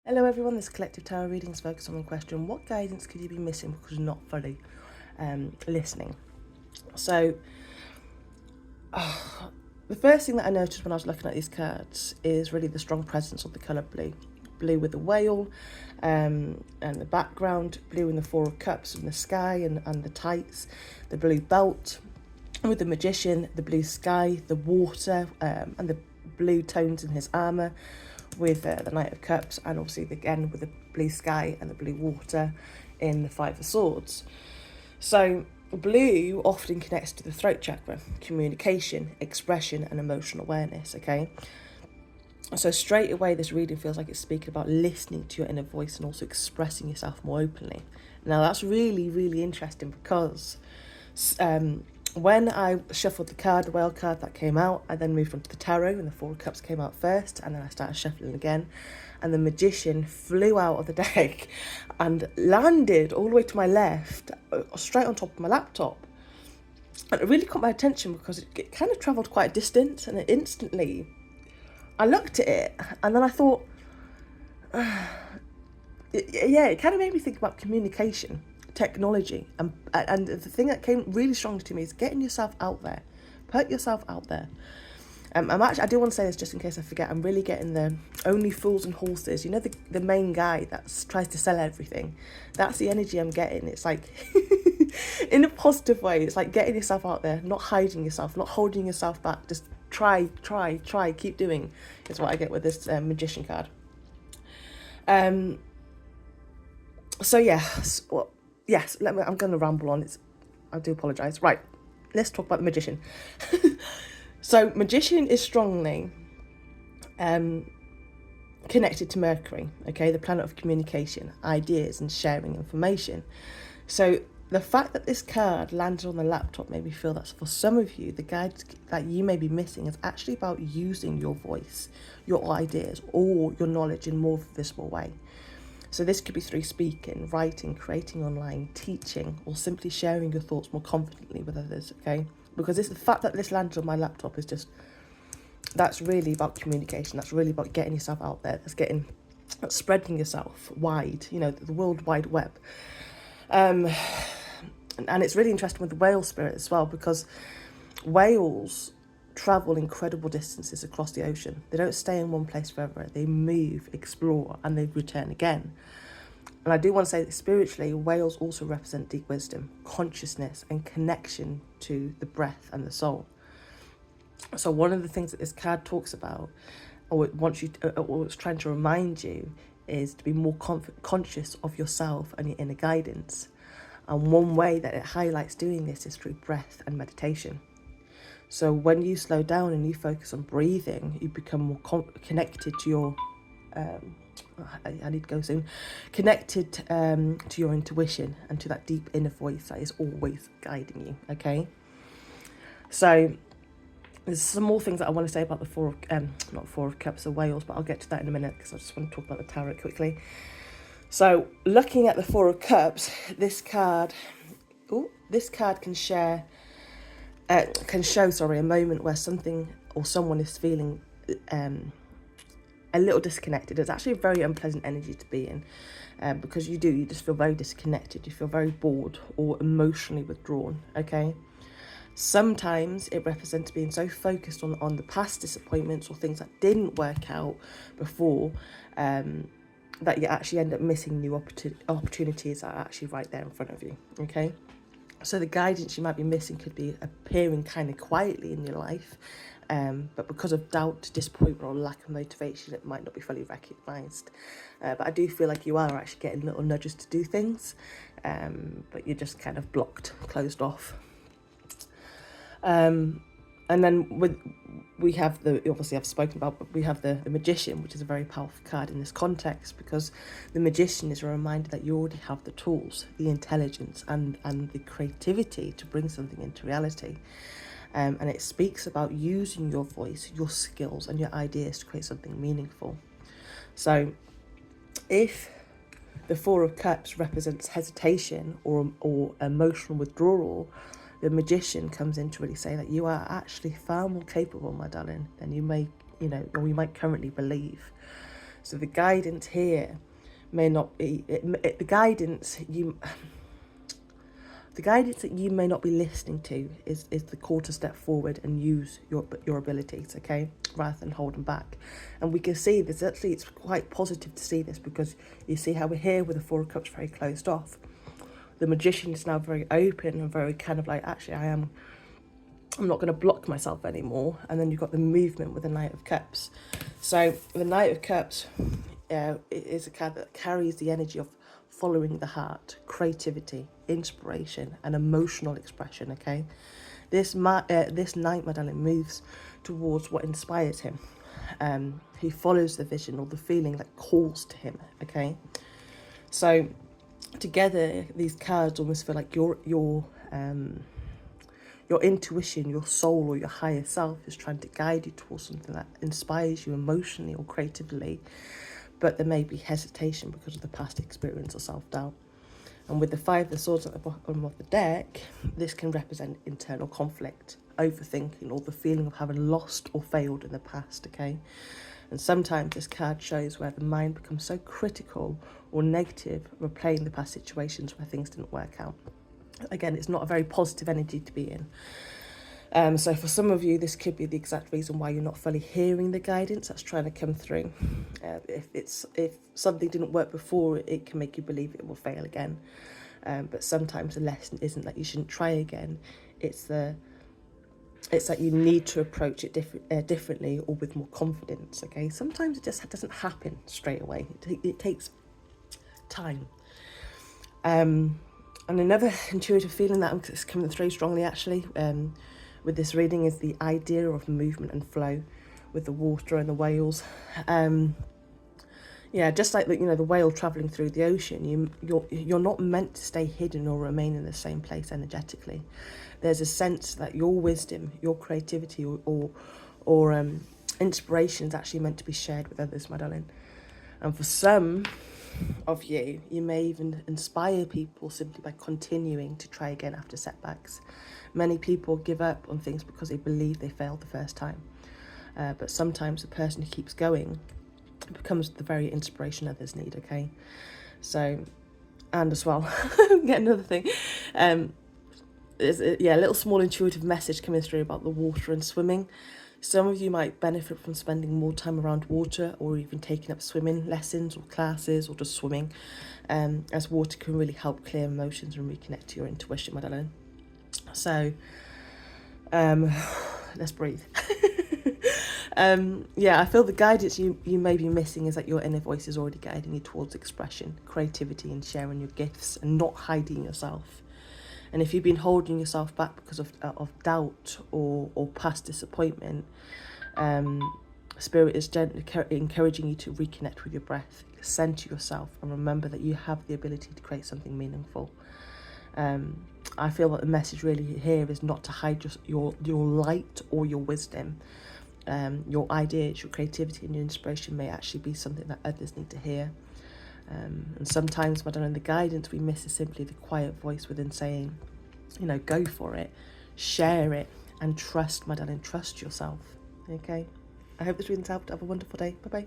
Hello everyone, this collective tarot readings focus on the question, what guidance could you be missing because you're not fully listening? So, the first thing that I noticed when I was looking at these cards is really the strong presence of the colour blue. Blue with the whale and the background, blue in the Four of Cups in the sky and the tights, the blue belt with the Magician, the blue sky, the water and the blue tones in his armour, with the Knight of Cups, and obviously again with the blue sky and the blue water in the Five of Swords. So blue often connects to the throat chakra, communication, expression and emotional awareness, okay? So straight away this reading feels like it's speaking about listening to your inner voice and also expressing yourself more openly. Now that's really, really interesting because when I shuffled the card, the whale card that came out, I then moved on to the tarot and the Four of Cups came out first, and then I started shuffling again, and the Magician flew out of the deck and landed all the way to my left, straight on top of my laptop. And it really caught my attention because it kind of travelled quite a distance, and instantly I looked at it and then I thought, it kind of made me think about communication, technology, and the thing that came really strongly to me is getting yourself out there. Put yourself out there. I do want to say this just in case I forget. I'm really getting the only fools and horses. You know, the main guy that tries to sell everything. That's the energy I'm getting. It's like, in a positive way, it's like getting yourself out there, not hiding yourself, not holding yourself back. Just try, keep doing, is what I get with this Magician card. So yes, I'm going to ramble on. I do apologise. Right, let's talk about the Magician. So Magician is strongly connected to Mercury, okay, the planet of communication, ideas and sharing information. So the fact that this card landed on the laptop made me feel that for some of you, the guide that you may be missing is actually about using your voice, your ideas, or your knowledge in more of a visible way. So this could be through speaking, writing, creating online, teaching, or simply sharing your thoughts more confidently with others, okay? Because the fact that this landed on my laptop is that's really about communication. That's really about getting yourself out there. That's spreading yourself wide, the World Wide Web. And it's really interesting with the whale spirit as well, because whales travel incredible distances across the ocean. They don't stay in one place forever. They move, explore, and they return again. And I do want to say that spiritually, whales also represent deep wisdom, consciousness, and connection to the breath and the soul. So one of the things that this card talks about, or it's trying to remind you, is to be more conscious of yourself and your inner guidance. And one way that it highlights doing this is through breath and meditation. So when you slow down and you focus on breathing, you become more connected to your, I need to go soon, connected to your intuition and to that deep inner voice that is always guiding you, okay? So there's some more things that I want to say about the not Four of Cups or whales, but I'll get to that in a minute because I just want to talk about the tarot quickly. So looking at the Four of Cups, this card can show a moment where something or someone is feeling a little disconnected. It's actually a very unpleasant energy to be in, because you just feel very disconnected. You feel very bored or emotionally withdrawn, okay? Sometimes it represents being so focused on the past disappointments or things that didn't work out before, that you actually end up missing new opportunities that are actually right there in front of you, okay? So the guidance you might be missing could be appearing kind of quietly in your life, but because of doubt, disappointment or lack of motivation, it might not be fully recognised. But I do feel like you are actually getting little nudges to do things, but you're just kind of closed off. And then we have obviously I've spoken about, but we have the Magician, which is a very powerful card in this context, because the Magician is a reminder that you already have the tools, the intelligence and the creativity to bring something into reality. And it speaks about using your voice, your skills and your ideas to create something meaningful. So if the Four of Cups represents hesitation or emotional withdrawal, the Magician comes in to really say that you are actually far more capable, my darling, than you may, or you might currently believe. So the guidance here may not be the guidance that you may not be listening to is the call to step forward and use your abilities, okay, rather than holding back. And we can see this, actually it's quite positive to see this, because you see how we're here with the Four of Cups very closed off. The Magician is now very open and very kind of like, actually I'm not going to block myself anymore. And then you've got the movement with the Knight of Cups. So the Knight of Cups is a card that carries the energy of following the heart, creativity, inspiration, and emotional expression, okay? This Knight, Madeleine, moves towards what inspires him. He follows the vision or the feeling that calls to him, okay? So together, these cards almost feel like your intuition, your soul, or your higher self is trying to guide you towards something that inspires you emotionally or creatively, but there may be hesitation because of the past experience or self-doubt. And with the Five of Swords at the bottom of the deck, this can represent internal conflict, overthinking, or the feeling of having lost or failed in the past, okay? And sometimes this card shows where the mind becomes so critical or negative, replaying the past situations where things didn't work out. Again, it's not a very positive energy to be in. So for some of you, this could be the exact reason why you're not fully hearing the guidance that's trying to come through. If something didn't work before, it can make you believe it will fail again. But sometimes the lesson isn't that you shouldn't try again. It's that you need to approach it differently or with more confidence. Okay, sometimes it just doesn't happen straight away. It takes time. And another intuitive feeling that is coming through strongly, actually, with this reading, is the idea of movement and flow with the water and the whales. Yeah, just like the whale traveling through the ocean, you're not meant to stay hidden or remain in the same place energetically. There's a sense that your wisdom, your creativity, or inspiration is actually meant to be shared with others, Madeleine. And for some of you, you may even inspire people simply by continuing to try again after setbacks. Many people give up on things because they believe they failed the first time. But sometimes the person who keeps going becomes the very inspiration others need, okay? So, and as well, get another thing. There's a little small intuitive message coming through about the water and swimming. Some of you might benefit from spending more time around water, or even taking up swimming lessons or classes, or just swimming, as water can really help clear emotions and reconnect to your intuition, Madeleine. So, let's breathe. I feel the guidance you may be missing is that your inner voice is already guiding you towards expression, creativity, and sharing your gifts, and not hiding yourself. And if you've been holding yourself back because of doubt or past disappointment, Spirit is gently encouraging you to reconnect with your breath, center yourself, and remember that you have the ability to create something meaningful. I feel that the message really here is not to hide your light or your wisdom. Your ideas, your creativity, and your inspiration may actually be something that others need to hear. And sometimes, Madeleine, the guidance we miss is simply the quiet voice within saying, go for it, share it, and trust, Madeleine, trust yourself. Okay? I hope this reading's helped. Have a wonderful day. Bye-bye.